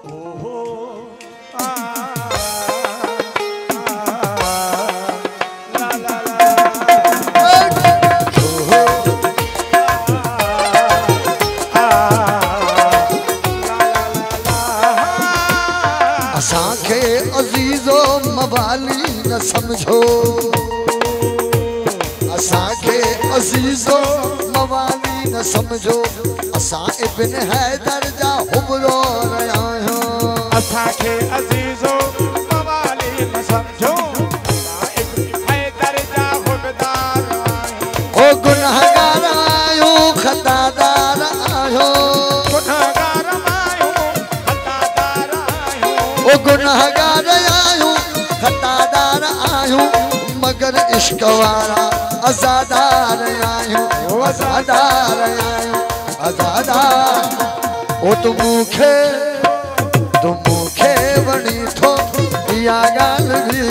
असांखे अज़ीज़ो मवाली न समझो, असांखे अज़ीज़ो मवाली न समझो, असां इब्न हैदर जा हुबरो रहिया आहियूं। असांखे अज़ीज़ो मवाली न समझो, असां इब्न हैदर जा हुबदार आहियूं। ओ गुनहगार आहियूं खतादार आहियूं, गुनहगार आहियूं खतादार आहियूं। ओ गुनहगार आहियूं खतादार आहियूं, मगर इश्क वारा आज़ादार आहियूं, आज़ादार आहियूं, आज़ादार। ओ तू मूंखे वणी थो इहा ॻाल्हि बि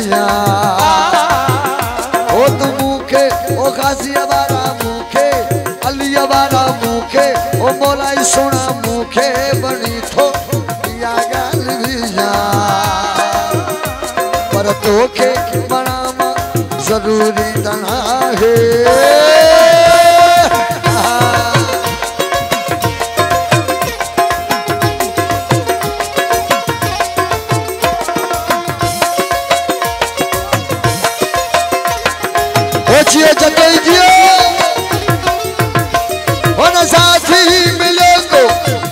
ओ तू मूंखे ओ ग़ाज़ीअ वारा मूंखे अलीअ वारा मूंखे ओ मौलाई सोना मूंखे वणी थो इहा ॻाल्हि बि पर तोखे वणां ज़रूरी त नाहे। जियो जतई जियो हुन साथी मिले को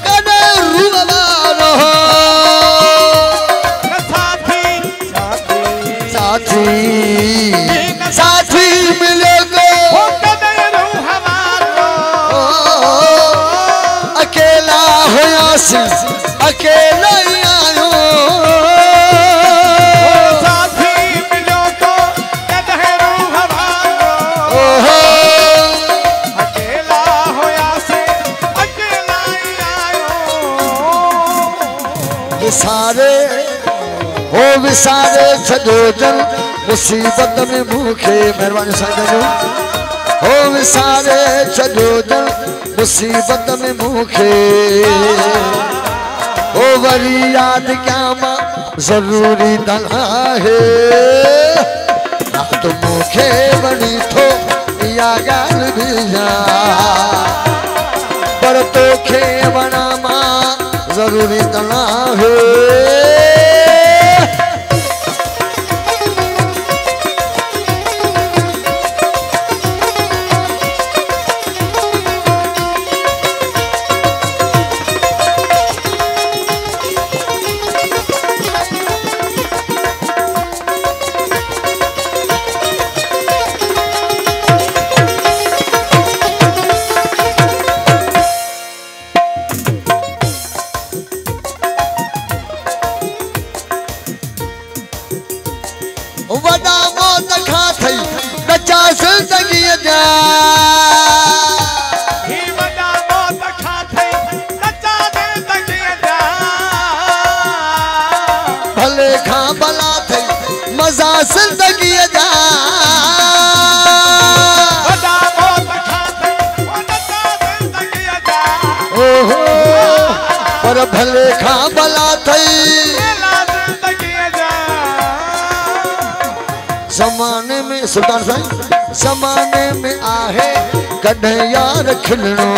कदे रूबारो साथी मिले को कदे रूबारो अकेला होयासी अकेला ही आयो विसारे हो विसारे छो जन मुसीबत में मूंखे मेहरबानी साईं हो विसारे छो जन मुसीबत में मूंखे हो वरी याद कयां मां ज़रूरी त नाहे। तू मूंखे वणी थो इहा ॻाल्हि बि पर तोखे वणां मां ज़रूरी त नाहे। वॾा मौत खां थई बचा ज़िंदगीअ जा वॾा मौत खां थई बचा ज़िंदगीअ जा भले खां भला थई मज़ा ज़िंदगीअ जा वॾा मौत खां थई बचा ज़िंदगीअ जा ओहो पर भले खां भला थई ज़माने में सुल्तान साईं ज़माने में आहे कॾहिं यार खिलणो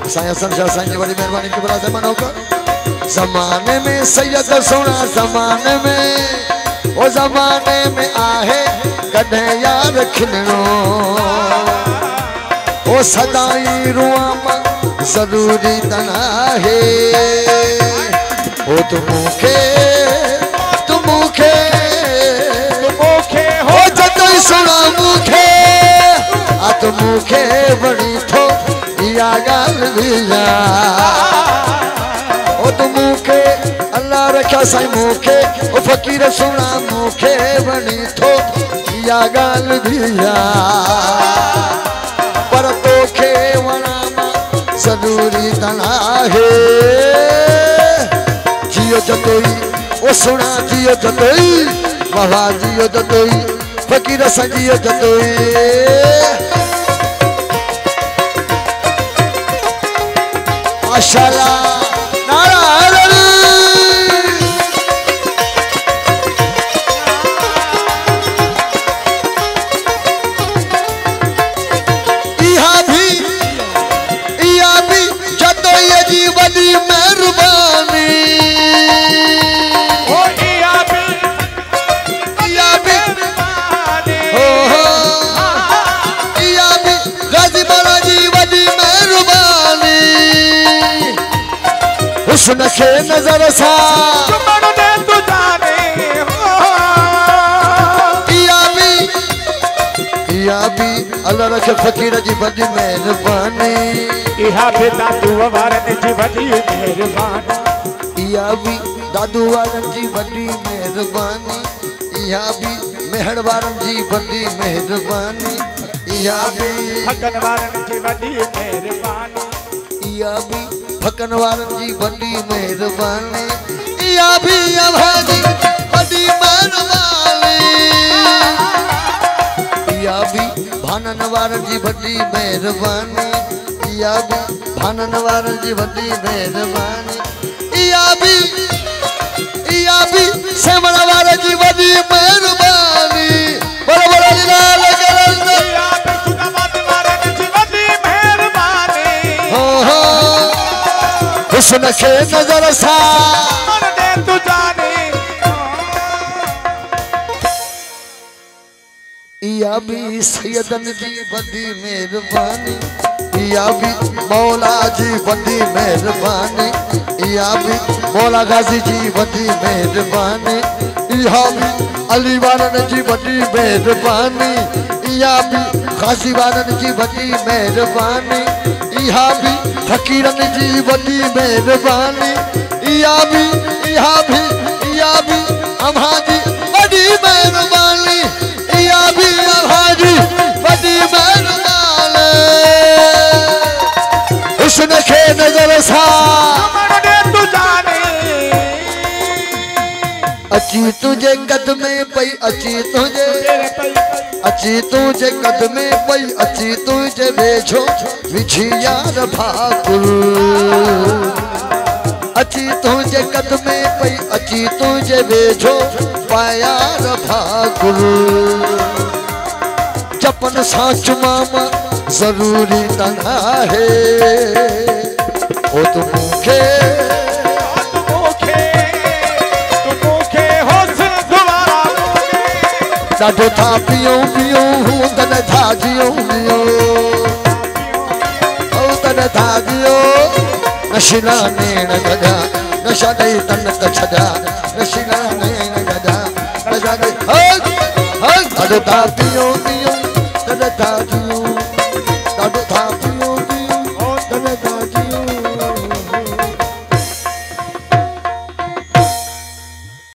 साईं हसन शाह साईं जी वॾी महिरबानी किबरा से मनो कर। ज़माने में सैयद सोना ज़माने में ओ ज़माने में आहे कॾहिं यार खिलणो ओ सदाई रुआ मां ज़रूरी त नाहे। ओ तू मूंखे हो जतई सुना मूंखे आ तू मूंखे वणी थो इहा ॻाल्हि बि ओ तू मूंखे अल्लाह रखिया साईं मूंखे ओ फ़क़ीर सुना मूंखे वणी थो इहा ॻाल्हि बि पर तोखे वणां ज़रूरी त नाहे। जियो जतोई ओ सुना जियो जतोई बाबा जियो जतोई फ़क़ीर सां जियो जतोई माशाल्लाह नारायण इहा भी जदो ये जी वडी मेहरबानी ओ इहा भी हो इहा भी गाजी बाला जी वडी मेहरबानी हुस्न के नजर सा चुमण दे तू जाने इहा भी अल्लाह रखे फकीर जी वडी मेहरबानी इहा भी दादू वारन जी वडी मेहरबानी इहा भी दादू वारन जी वडी मेहरबानी इहा भी मेहर वारन जी वडी मेहरबानी इहा भी भगन वारन जी वडी मेहरबानी इहा भी फकन वारन जी वडी मेहरबानी इहा भी अभाजी वडी मेहरबानी इहा भी भानन वारन जी वडी मेहरबानी इहा भी भानन वारन जी वडी मेहरबानी इहा भी सेवण वारन जी वडी मेहरबानी बोलो बोलो लाल करन इहा भी सुदामाद वारन जी वडी मेहरबानी हो हुस्न के नजर सा चुमण दे तू जाने इहा भी सैयदन जी वडी मेहरबानी इहा भी मौला जी वडी मेहरबानी इहा भी मौला गाजी जी वडी मेहरबानी इहा भी अली वारन जी वडी मेहरबानी इहा भी गाजी वारन जी वडी मेहरबानी इहा भी फकीरन जी वडी मेहरबानी इहा भी अभाजी वडी मेहरबानी इहा भी अभाजी वडी मेहरबानी हुस्न के नजर सा चुमण दे तू जाने अची तुझे कदमे पई अची तुझे कदमे पई अची तुझे वेझो विझी यार भाकुर अची तुझे कदमे पई अची तुझे वेझो पायार भाकुर चपन साच मामा जरूरी तना है ओ तुम के ॾाढो था पियूं हूं तॾहिं था जियूं तॾहिं था जियो नशीला नेण गॾा नशा ॾेई तन त छॾा नशीला नेण गॾा नशा ॾेई ॾाढो था पियूं तॾहिं था जियो